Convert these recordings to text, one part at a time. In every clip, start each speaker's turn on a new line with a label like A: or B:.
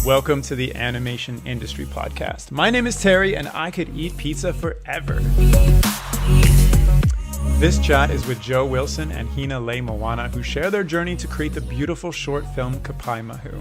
A: Welcome to the Animation Industry Podcast. My name is Terry, and I could eat pizza forever. This chat is with Joe Wilson and Hinaleimoana, who share their journey to create the beautiful short film Kapaemahu.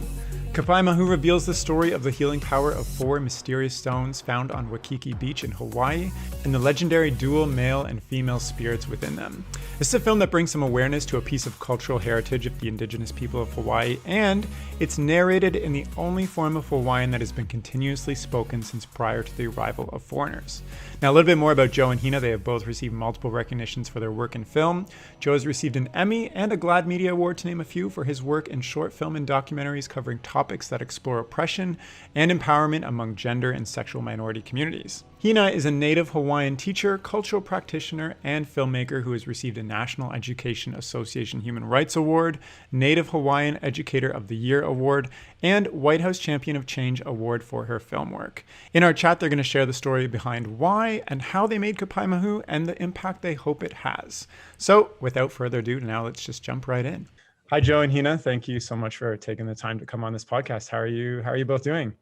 A: Kapaemahu reveals the story of the healing power of 4 mysterious stones found on Waikiki Beach in Hawaii and the legendary dual male and female spirits within them. This is a film that brings some awareness to a piece of cultural heritage of the indigenous people of Hawaii, and it's narrated in the only form of Hawaiian that has been continuously spoken since prior to the arrival of foreigners. Now, a little bit more about Joe and Hina. They have both received multiple recognitions for their work in film. Joe has received an Emmy and a GLAAD Media Award, to name a few, for his work in short film and documentaries covering topics that explore oppression and empowerment among gender and sexual minority communities. Hina is a native Hawaiian teacher, cultural practitioner, and filmmaker who has received a National Education Association Human Rights Award, Native Hawaiian Educator of the Year Award, and White House Champion of Change Award for her film work. In our chat, they're going to share the story behind why and how they made Kapaemahu and the impact they hope it has. So, without further ado, now let's just jump right in. Hi, Joe and Hina. Thank you so much for taking the time to come on this podcast. How are you both doing?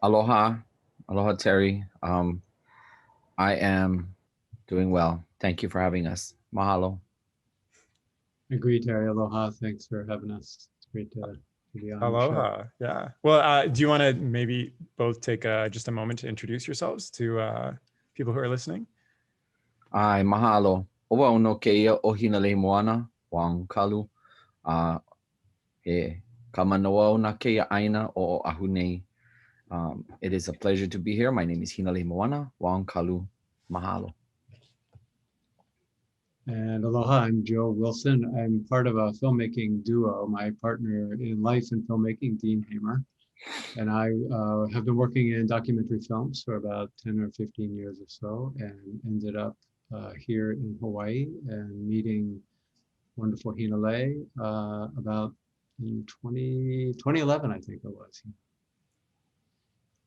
B: Aloha. Aloha, Terry. I am doing well. Thank you for having us. Mahalo.
C: Agreed, Terry. Aloha. Thanks for having us. It's great to be on
A: Aloha.
C: the show.
A: Yeah. Well, do you want to maybe both take just a moment to introduce yourselves to people who are listening?
B: Ai, mahalo. Owa ono keia o Hinaleimoana, Wong-Kalu. He kamanoa o na keia aina o ahu nei. It is a pleasure to be here. My name is Hinaleimoana, Wong-Kalu. Mahalo.
C: And aloha, I'm Joe Wilson. I'm part of a filmmaking duo. My partner in life in filmmaking, Dean Hamer, and I have been working in documentary films for about 10 or 15 years or so, and ended up here in Hawaii and meeting wonderful Hinale about in 2011, I think it was.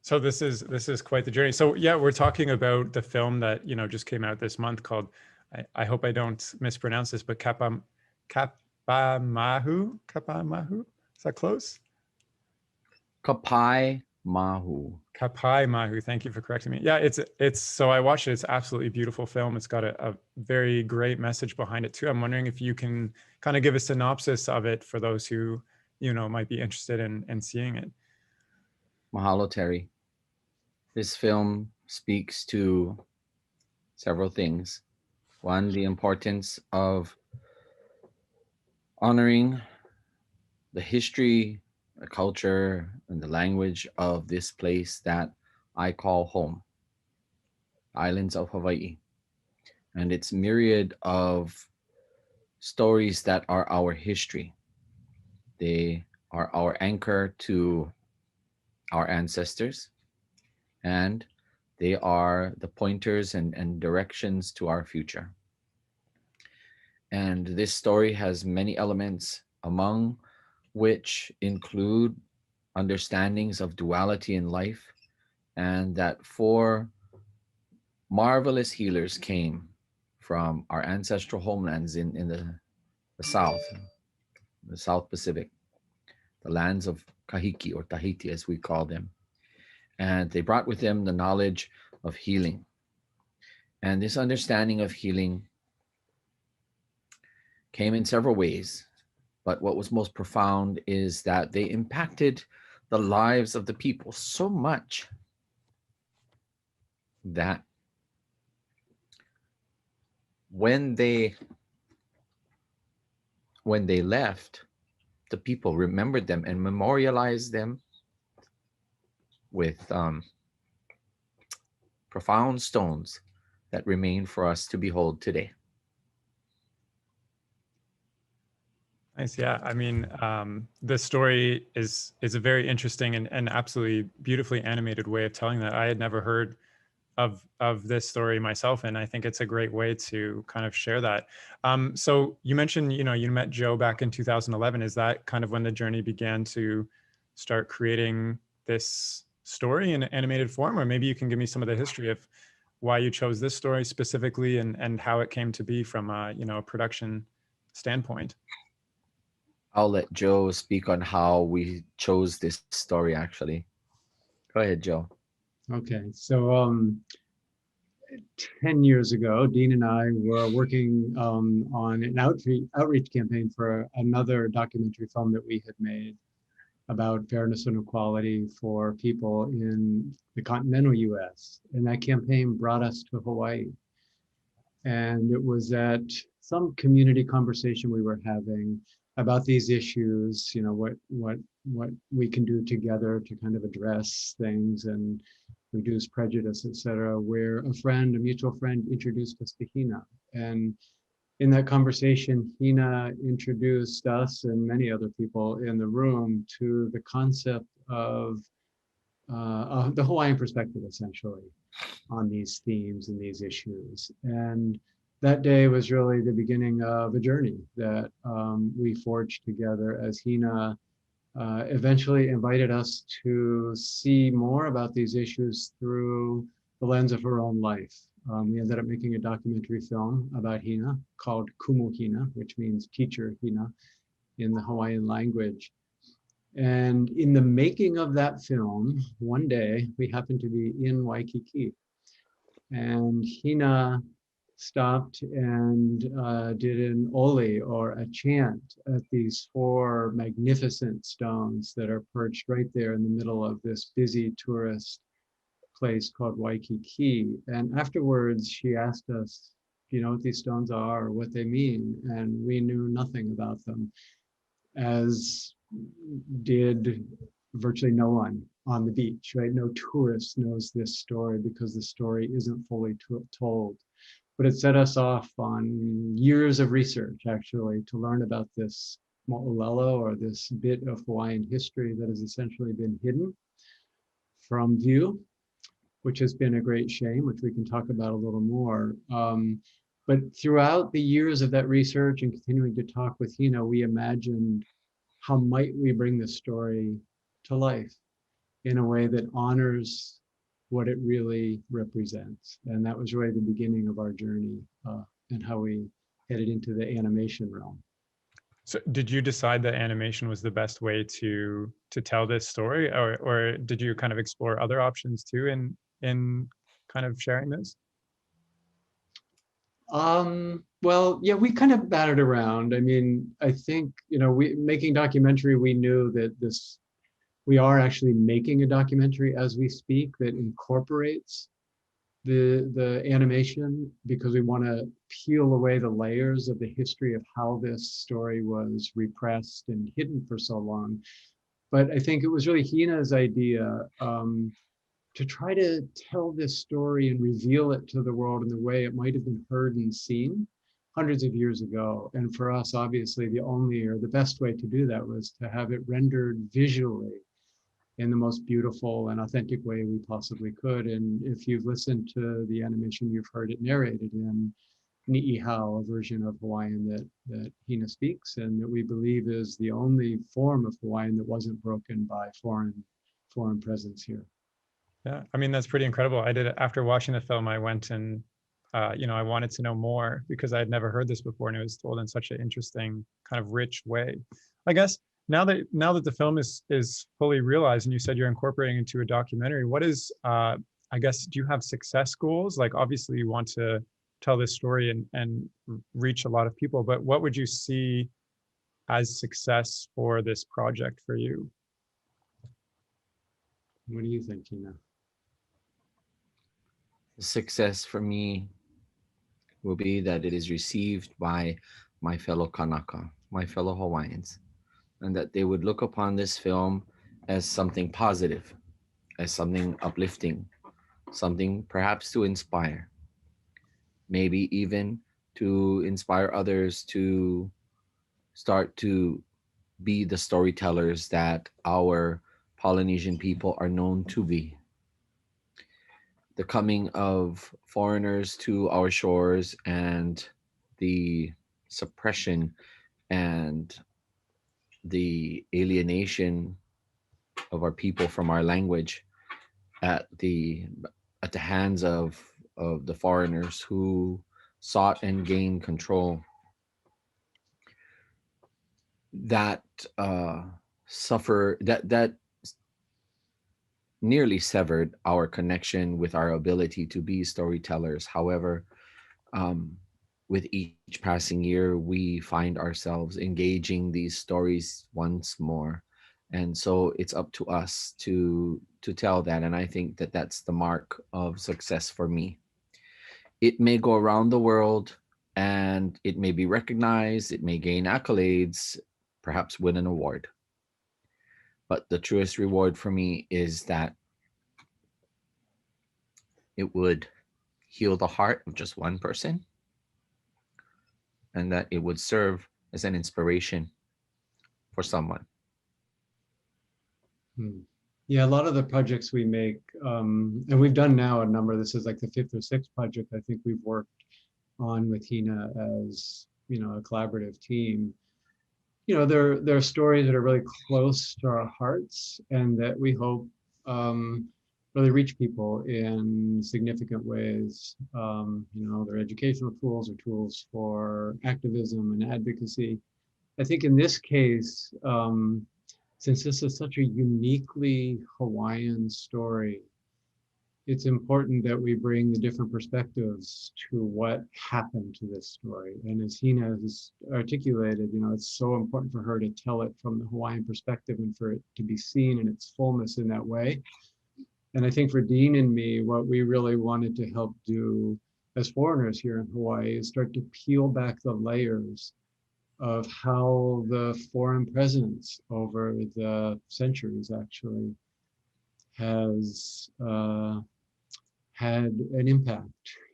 A: So this is quite the journey. So yeah, we're talking about the film that just came out this month called, I hope I don't mispronounce this, but Kapaemahu. Is that close?
B: Kapaemahu.
A: Kapaemahu. Thank you for correcting me. Yeah, it's so I watched it. It's absolutely beautiful film. It's got a very great message behind it too. I'm wondering if you can kind of give a synopsis of it for those who might be interested in seeing it.
B: Mahalo, Terry. This film speaks to several things. One, the importance of honoring the history, the culture, and the language of this place that I call home, islands of Hawaii, and its myriad of stories that are our history. They are our anchor to our ancestors, and they are the pointers and directions to our future. And this story has many elements, among which include understandings of duality in life, and that 4 marvelous healers came from our ancestral homelands in the South Pacific, the lands of Kahiki, or Tahiti as we call them. And they brought with them the knowledge of healing. And this understanding of healing came in several ways. But what was most profound is that they impacted the lives of the people so much that when they left, the people remembered them and memorialized them with profound stones that remain for us to behold today.
A: Nice. Yeah. I mean, the story is a very interesting and absolutely beautifully animated way of telling that. I had never heard of this story myself, and I think it's a great way to kind of share that. So you mentioned, you met Joe back in 2011. Is that kind of when the journey began to start creating this story in animated form? Or maybe you can give me some of the history of why you chose this story specifically and how it came to be from a production standpoint.
B: I'll let Joe speak on how we chose this story actually. Go ahead, Joe.
C: Okay, so 10 years ago, Dean and I were working on an outreach campaign for another documentary film that we had made about fairness and equality for people in the continental US. And that campaign brought us to Hawaii. And it was at some community conversation we were having about these issues, you know, what we can do together to kind of address things and reduce prejudice, et cetera, where a mutual friend introduced us to Hina. And in that conversation, Hina introduced us and many other people in the room to the concept of the Hawaiian perspective, essentially, on these themes and these issues. And that day was really the beginning of a journey that we forged together as Hina eventually invited us to see more about these issues through the lens of her own life. We ended up making a documentary film about Hina called Kumu Hina, which means teacher Hina in the Hawaiian language. And in the making of that film, one day we happened to be in Waikiki, and Hina stopped and did an oli, or a chant, at these four magnificent stones that are perched right there in the middle of this busy tourist place called Waikiki. And afterwards, she asked us, do you know what these stones are or what they mean? And we knew nothing about them, as did virtually no one on the beach, right? No tourist knows this story because the story isn't fully told. But it set us off on years of research, actually, to learn about this mo'olelo, or this bit of Hawaiian history that has essentially been hidden from view, which has been a great shame, which we can talk about a little more. But throughout the years of that research and continuing to talk with Hina, we imagined, how might we bring this story to life in a way that honors what it really represents? And that was really the beginning of our journey, and how we headed into the animation realm.
A: So did you decide that animation was the best way to tell this story, or did you kind of explore other options too in kind of sharing this?
C: Well, yeah, we kind of batted around. I mean, I think, you know, making documentary, we knew that we are actually making a documentary as we speak that incorporates the animation, because we want to peel away the layers of the history of how this story was repressed and hidden for so long. But I think it was really Hina's idea, to try to tell this story and reveal it to the world in the way it might have been heard and seen hundreds of years ago. And for us, obviously, the only or the best way to do that was to have it rendered visually in the most beautiful and authentic way we possibly could. And if you've listened to the animation, you've heard it narrated in Ni'ihau, a version of Hawaiian that Hina speaks, and that we believe is the only form of Hawaiian that wasn't broken by foreign presence here.
A: Yeah, I mean, that's pretty incredible. I did, after watching the film, I went and I wanted to know more because I had never heard this before, and it was told in such an interesting, kind of rich way. I guess now that the film is fully realized, and you said you're incorporating into a documentary, what is I guess, do you have success goals? Like, obviously you want to tell this story and reach a lot of people, but what would you see as success for this project for you?
C: What do you think, Hina?
B: Success for me will be that it is received by my fellow Kanaka, my fellow Hawaiians, and that they would look upon this film as something positive, as something uplifting, something perhaps to inspire, maybe even to inspire others to start to be the storytellers that our Polynesian people are known to be. The coming of foreigners to our shores and the suppression and the alienation of our people from our language at the hands of the foreigners who sought and gained control. that that nearly severed our connection with our ability to be storytellers. However, um, with each passing year, we find ourselves engaging these stories once more, and so it's up to us to tell that. And I think that that's the mark of success for me. It may go around the world, and it may be recognized, it may gain accolades, perhaps win an award. But the truest reward for me is that it would heal the heart of just one person, and that it would serve as an inspiration for someone.
C: Hmm. Yeah, a lot of the projects we make, and we've done now a number, this is like the fifth or sixth project I think we've worked on with Hina as, a collaborative team. There are stories that are really close to our hearts and that we hope really reach people in significant ways. They're educational tools or tools for activism and advocacy. I think in this case, since this is such a uniquely Hawaiian story, it's important that we bring the different perspectives to what happened to this story. And as Hina has articulated, it's so important for her to tell it from the Hawaiian perspective and for it to be seen in its fullness in that way. And I think for Dean and me, what we really wanted to help do as foreigners here in Hawaii is start to peel back the layers of how the foreign presence over the centuries actually has had an impact,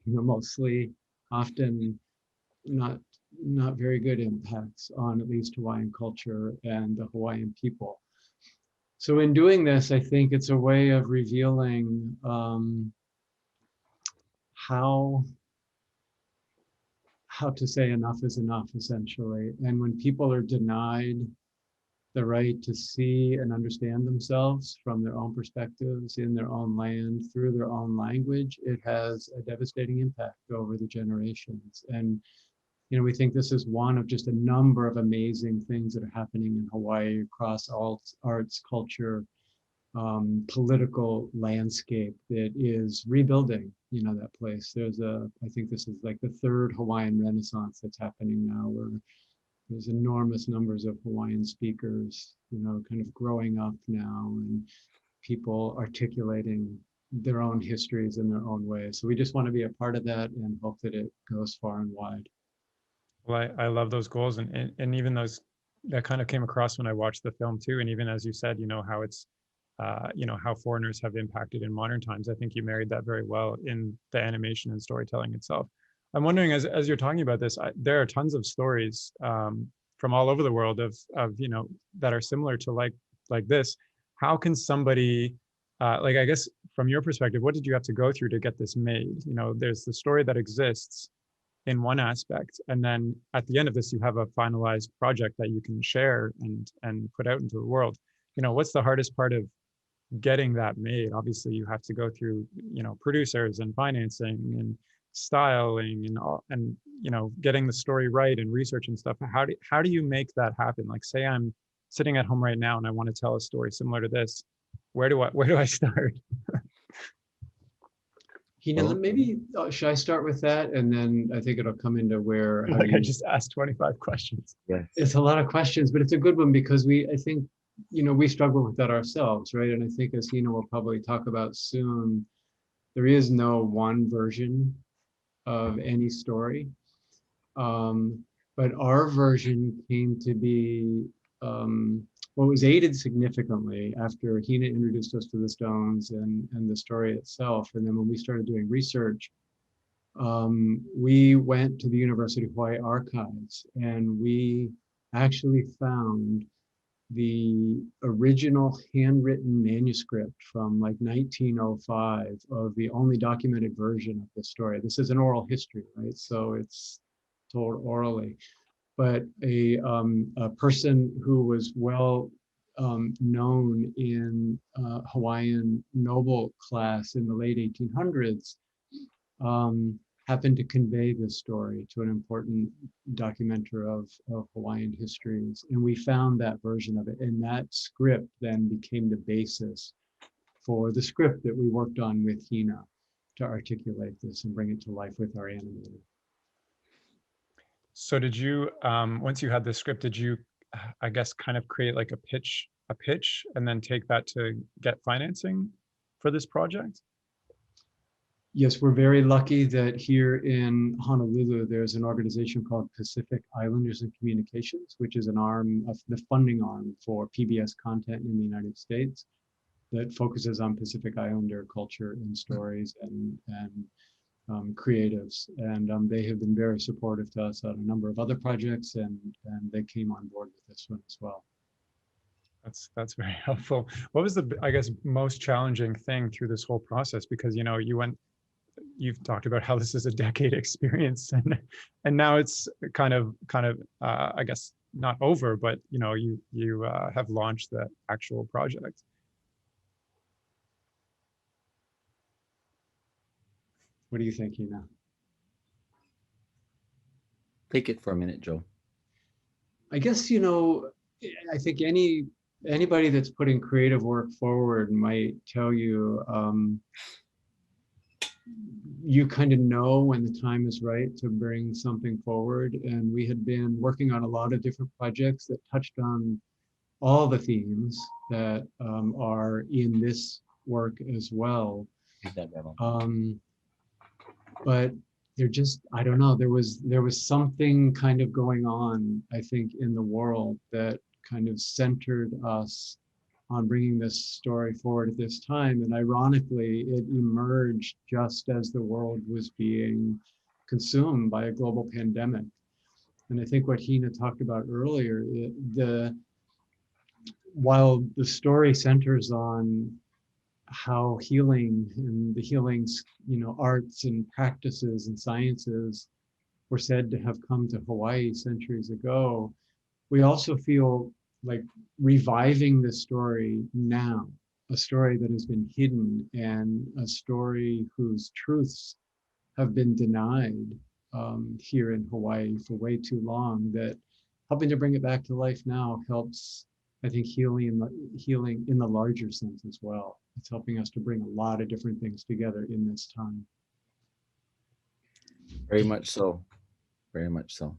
C: mostly often not not very good impacts on at least Hawaiian culture and the Hawaiian people. So in doing this, I think it's a way of revealing how how to say enough is enough, essentially. And when people are denied the right to see and understand themselves from their own perspectives in their own land through their own language, it has a devastating impact over the generations. And we think this is one of just a number of amazing things that are happening in Hawaii across all arts, culture, political landscape that is rebuilding, that place. I think this is like the third Hawaiian Renaissance that's happening now, where there's enormous numbers of Hawaiian speakers, kind of growing up now, and people articulating their own histories in their own ways. So we just want to be a part of that and hope that it goes far and wide.
A: Well, I love those goals, and even those that kind of came across when I watched the film too. And even as you said, how it's how foreigners have impacted in modern times. I think you married that very well in the animation and storytelling itself. I'm wondering, as you're talking about this, there are tons of stories from all over the world of that are similar to like this. How can somebody like, I guess from your perspective, what did you have to go through to get this made? There's the story that exists in one aspect, and then at the end of this you have a finalized project that you can share and put out into the world. What's the hardest part of getting that made? Obviously you have to go through producers and financing and styling and all, and getting the story right and research and stuff. How do you make that happen? Like, say I'm sitting at home right now and I want to tell a story similar to this. Where do I start?
C: Hina, maybe should I start with that, and then I think it'll come into where how do
A: I
C: you.
A: just asked 25 questions.
B: Yes.
C: It's a lot of questions, but it's a good one because I think, we struggle with that ourselves, right? And I think, as Hina will probably talk about soon, there is no one version of any story. But our version came to be, what was aided significantly after Hina introduced us to the stones and the story itself. And then when we started doing research, we went to the University of Hawaii archives and we actually found the original handwritten manuscript from like 1905 of the only documented version of this story. This is an oral history, right? So it's told orally. But a person who was well known in Hawaiian noble class in the late 1800s happened to convey this story to an important documenter of Hawaiian histories. And we found that version of it. And that script then became the basis for the script that we worked on with Hina to articulate this and bring it to life with our animator.
A: So did you, once you had the script, did you, I guess, kind of create like a pitch, and then take that to get financing for this project?
C: Yes, we're very lucky that here in Honolulu, there's an organization called Pacific Islanders and Communications, which is an arm of the funding arm for PBS content in the United States that focuses on Pacific Islander culture and stories and creatives. And they have been very supportive to us on a number of other projects, and they came on board with this one as well.
A: That's very helpful. What was the, I guess, most challenging thing through this whole process? Because, you know, you've talked about how this is a decade experience, and now it's kind of I guess not over, but you know, you have launched the actual project.
C: What do you think, Hina?
B: Take it for a minute, Joe.
C: I guess, you know, I think anybody that's putting creative work forward might tell you, you kind of know when the time is right to bring something forward. And we had been working on a lot of different projects that touched on all the themes that are in this work as well. But they're just, I don't know, there was something kind of going on, I think, in the world that kind of centered us on bringing this story forward at this time. And ironically, it emerged just as the world was being consumed by a global pandemic. And I think what Hina talked about earlier, while the story centers on how healing and the healing's, you know, arts and practices and sciences were said to have come to Hawaii centuries ago, we also feel like reviving this story now, a story that has been hidden and a story whose truths have been denied here in Hawaii for way too long, that helping to bring it back to life now helps, I think, healing in the larger sense as well. It's helping us to bring a lot of different things together in this time.
B: Very much so. Very much so.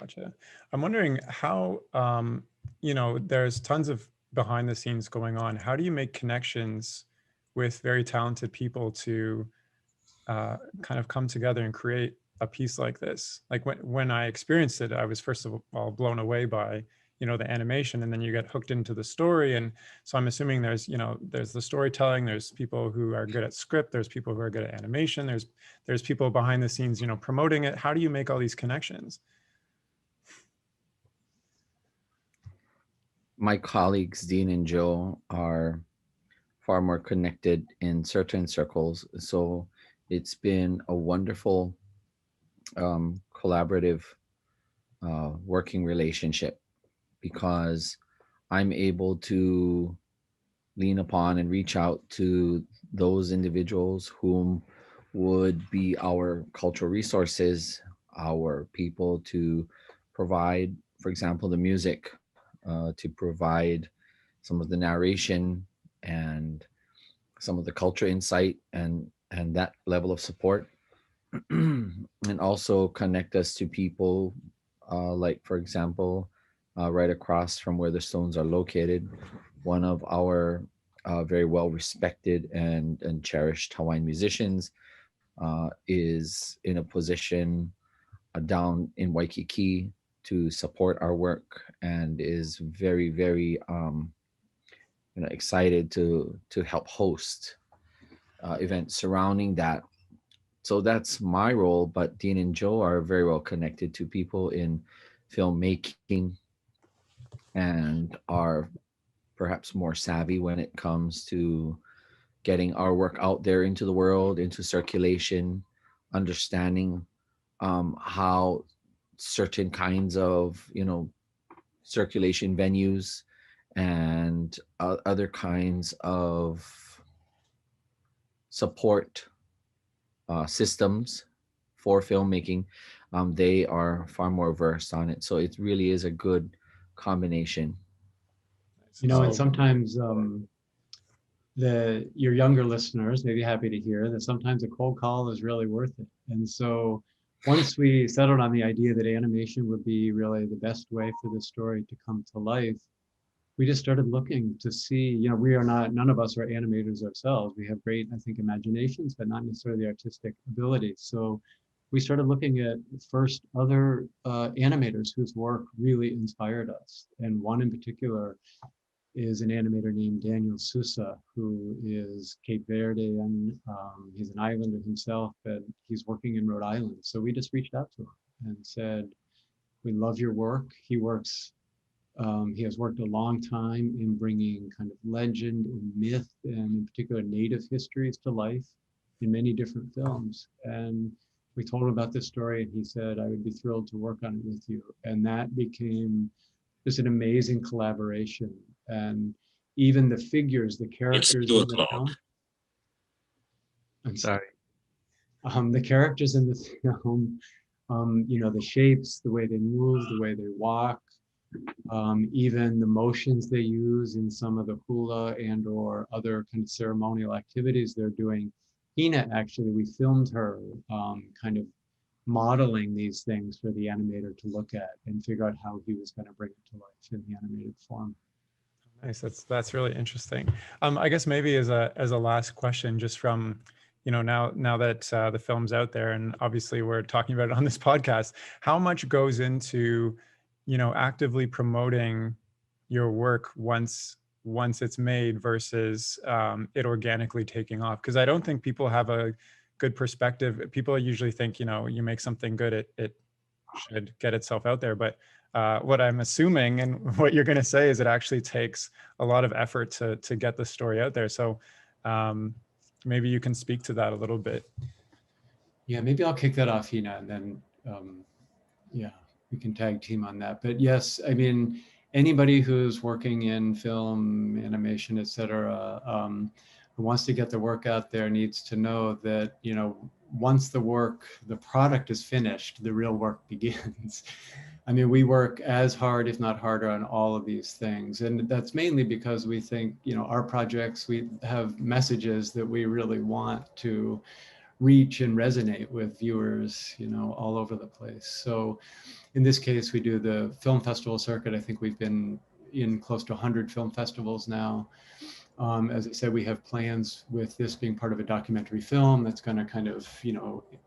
A: Gotcha. I'm wondering how, you know, there's tons of behind the scenes going on. How do you make connections with very talented people to kind of come together and create a piece like this? Like when I experienced it, I was first of all blown away by, you know, the animation, and then you get hooked into the story. And so I'm assuming there's, you know, there's the storytelling, there's people who are good at script, there's people who are good at animation, there's people behind the scenes, you know, promoting it. How do you make all these connections?
B: My colleagues, Dean and Joe, are far more connected in certain circles. So it's been a wonderful collaborative working relationship, because I'm able to lean upon and reach out to those individuals whom would be our cultural resources, our people to provide, for example, the music, to provide some of the narration and some of the culture insight and that level of support, and also connect us to people like, for example, right across from where the stones are located, one of our very well respected and cherished Hawaiian musicians is in a position down in Waikiki to support our work, and is very, very excited to help host events surrounding that. So that's my role. But Dean and Joe are very well connected to people in filmmaking and are perhaps more savvy when it comes to getting our work out there into the world, into circulation, understanding how certain kinds of, circulation venues and other kinds of support systems for filmmaking, they are far more versed on it. So it really is a good combination
C: And
B: of.
C: sometimes your younger listeners may be happy to hear that sometimes a cold call is really worth it. And so once we settled on the idea that animation would be really the best way for this story to come to life, we just started looking to see, we are not, none of us are animators ourselves. We have great, I think, imaginations, but not necessarily artistic abilities. So we started looking at first other animators whose work really inspired us. And one in particular is an animator named Daniel Sousa, who is Cape Verdean. He's an islander himself, and he's working in Rhode Island. So we just reached out to him and said, we love your work. He has worked a long time in bringing kind of legend and myth, and in particular native histories to life in many different films. And we told him about this story, and he said, I would be thrilled to work on it with you. And that became just an amazing collaboration. And even the figures, the characters in the film, I'm
B: Sorry.
C: the characters in the film, the shapes, the way they move, the way they walk, even the motions they use in some of the hula and or other kind of ceremonial activities they're doing. Hina, actually, we filmed her kind of modeling these things for the animator to look at and figure out how he was going to bring it to life in the animated form.
A: Nice. That's really interesting. I guess maybe as a last question, just from, now that the film's out there, and obviously we're talking about it on this podcast, how much goes into, actively promoting your work once it's made versus it organically taking off? Because I don't think people have a good perspective. People usually think, you make something good, it should get itself out there, but what I'm assuming and what you're going to say is it actually takes a lot of effort to get the story out there. So maybe you can speak to that a little bit.
C: Yeah, maybe I'll kick that off, Hina, and then yeah, we can tag team on that. But yes, I mean, anybody who's working in film, animation, et cetera, who wants to get the work out there needs to know that, once the product is finished, the real work begins. I mean, we work as hard, if not harder, on all of these things. And that's mainly because we think, our projects, we have messages that we really want to reach and resonate with viewers, all over the place. So in this case, we do the film festival circuit. I think we've been in close to 100 film festivals now. As I said, we have plans with this being part of a documentary film that's going to kind of,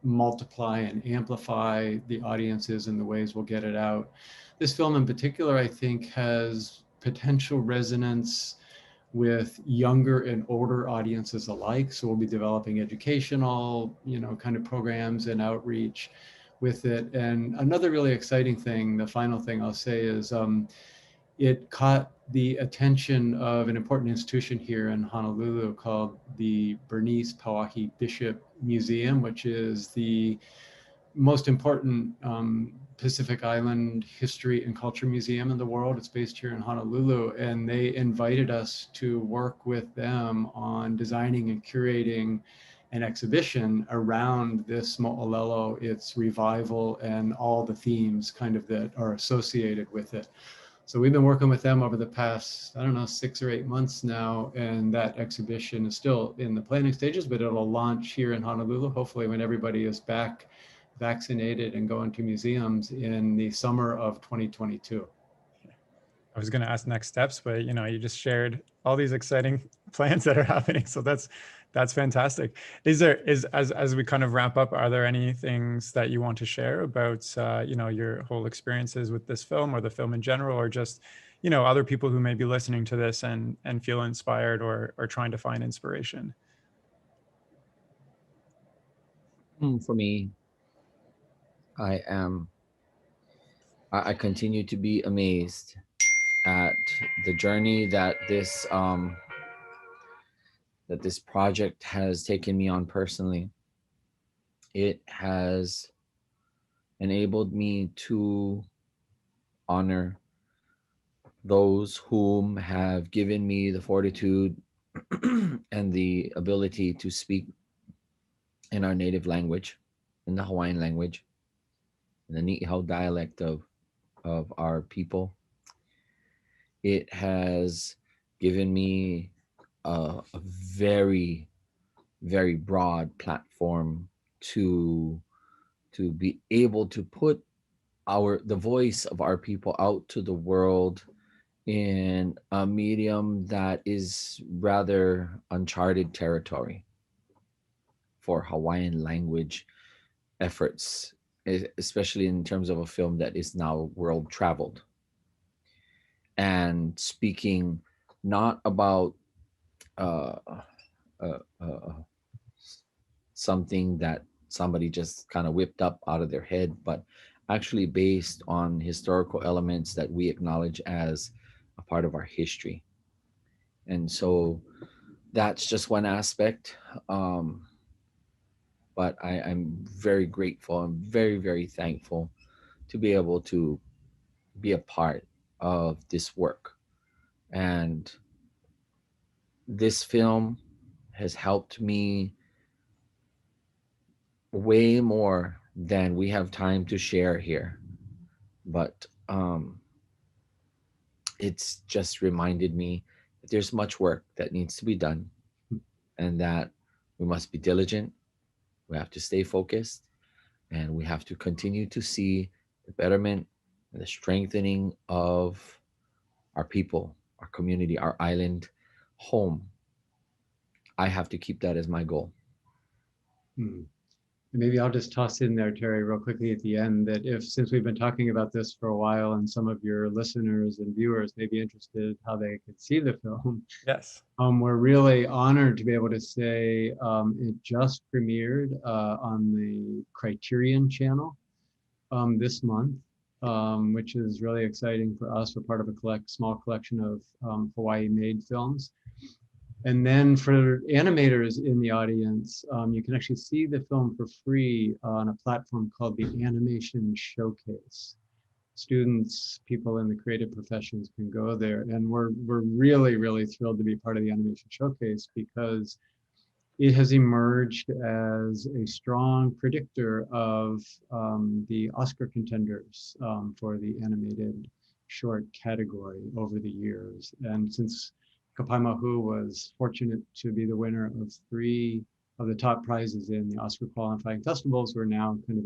C: multiply and amplify the audiences and the ways we'll get it out. This film in particular, I think, has potential resonance with younger and older audiences alike. So we'll be developing educational, kind of programs and outreach with it. And another really exciting thing, the final thing I'll say is, it caught the attention of an important institution here in Honolulu called the Bernice Pauahi Bishop Museum, which is the most important Pacific Island history and culture museum in the world. It's based here in Honolulu, and they invited us to work with them on designing and curating an exhibition around this mo'olelo, its revival, and all the themes kind of that are associated with it. So we've been working with them over the past, 6 or 8 months now, and that exhibition is still in the planning stages, but it'll launch here in Honolulu, hopefully when everybody is back vaccinated and going to museums in the summer of 2022.
A: I was going to ask next steps, but you just shared all these exciting plans that are happening. So that's fantastic. As we kind of wrap up, are there any things that you want to share about your whole experiences with this film or the film in general, or just other people who may be listening to this and feel inspired or trying to find inspiration?
B: For me, I am. I continue to be amazed at the journey that this project has taken me on personally. It has enabled me to honor those whom have given me the fortitude and the ability to speak in our native language, in the Hawaiian language, in the Ni'ihau dialect of our people. It has given me a very, very broad platform to be able to put the voice of our people out to the world in a medium that is rather uncharted territory for Hawaiian language efforts, especially in terms of a film that is now world traveled and speaking not about uh, uh, uh, something that somebody just kind of whipped up out of their head, but actually based on historical elements that we acknowledge as a part of our history. And so that's just one aspect. Um, but I'm very grateful. I'm very, very thankful to be able to be a part of this work. And this film has helped me way more than we have time to share here. But it's just reminded me that there's much work that needs to be done and that we must be diligent. We have to stay focused and we have to continue to see the betterment and the strengthening of our people, our community, our island home. I have to keep that as my goal.
C: Hmm. And maybe I'll just toss in there, Terry, real quickly at the end, that since we've been talking about this for a while and some of your listeners and viewers may be interested how they could see the film,
A: Yes.
C: we're really honored to be able to say it just premiered on the Criterion channel this month, which is really exciting for us. We're part of a small collection of Hawaii-made films. And then for animators in the audience, you can actually see the film for free on a platform called the Animation Showcase. Students, people in the creative professions can go there. And we're really, really thrilled to be part of the Animation Showcase because it has emerged as a strong predictor of the Oscar contenders for the animated short category over the years. And since Kapaemahu was fortunate to be the winner of 3 of the top prizes in the Oscar qualifying festivals, we're now kind of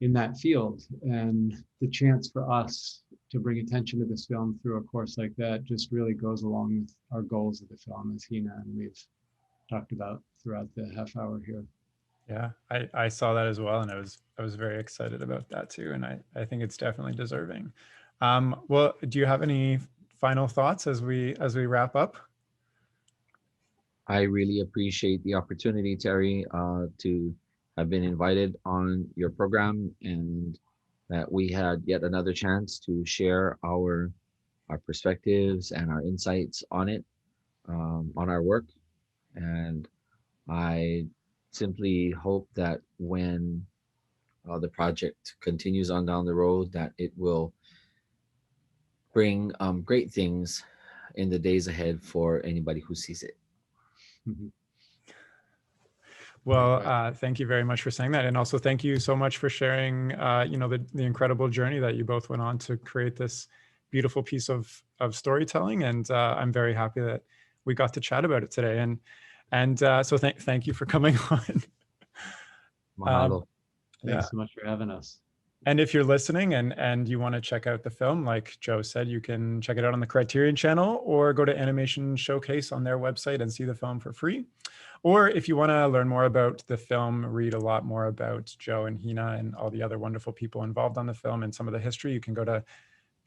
C: in that field. And the chance for us to bring attention to this film through a course like that just really goes along with our goals of the film, as Hina and we've talked about throughout the half hour here.
A: Yeah, I saw that as well, and I was very excited about that too, and I think it's definitely deserving. Well, do you have any final thoughts as we wrap up?
B: I really appreciate the opportunity, Terry, to have been invited on your program and that we had yet another chance to share our perspectives and our insights on it, on our work. And I simply hope that when the project continues on down the road, that it will bring great things in the days ahead for anybody who sees it.
C: Mhm.
A: Well, thank you very much for saying that, and also thank you so much for sharing, the incredible journey that you both went on to create this beautiful piece of storytelling. And I'm very happy that we got to chat about it today. And so thank you for coming on.
B: Mahalo.
A: Yeah.
C: Thanks so much for having us.
A: And if you're listening and you want to check out the film, like Joe said, you can check it out on the Criterion channel or go to Animation Showcase on their website and see the film for free. Or if you want to learn more about the film, read a lot more about Joe and Hina and all the other wonderful people involved on the film and some of the history, you can go to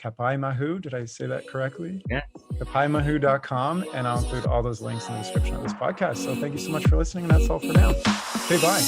A: Kapaemahu. Did I say that correctly?
B: Yeah.
A: Kapaemahu.com, and I'll include all those links in the description of this podcast. So thank you so much for listening, and that's all for now. Okay, bye.